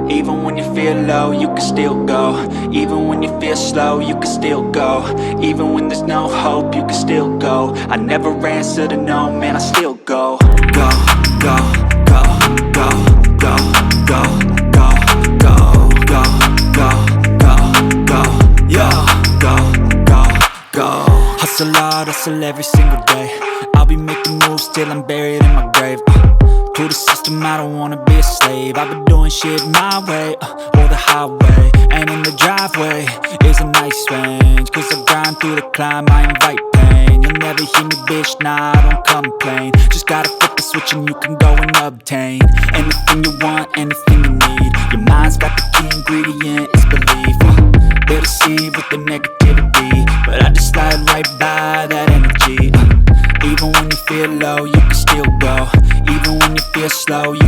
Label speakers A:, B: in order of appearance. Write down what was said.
A: Even when you feel low, you can still go. Even when you feel slow, you can still go. Even when there's no hope, you can still go. I never answer to no, man, I still go. Go, go, go, go, go, go, go, go, go, go, go, go, yo, go, go, go. Hustle hard, hustle every single day. I'll be making moves till I'm buried in my grave. To the system, I don't wanna be a slave. I've been doing shit my way, or the highway. And in the driveway is a nice range, cause I grind through the climb, I invite pain. You'll never hear me, bitch, nah, I don't complain. Just gotta flip the switch and you can go and obtain anything you want, anything you need. Your mind's got the key ingredient, it's belief. They deceive with the negativity, but I just slide right by that energy. Even when you feel low, you can still go. Even when you feel slow, you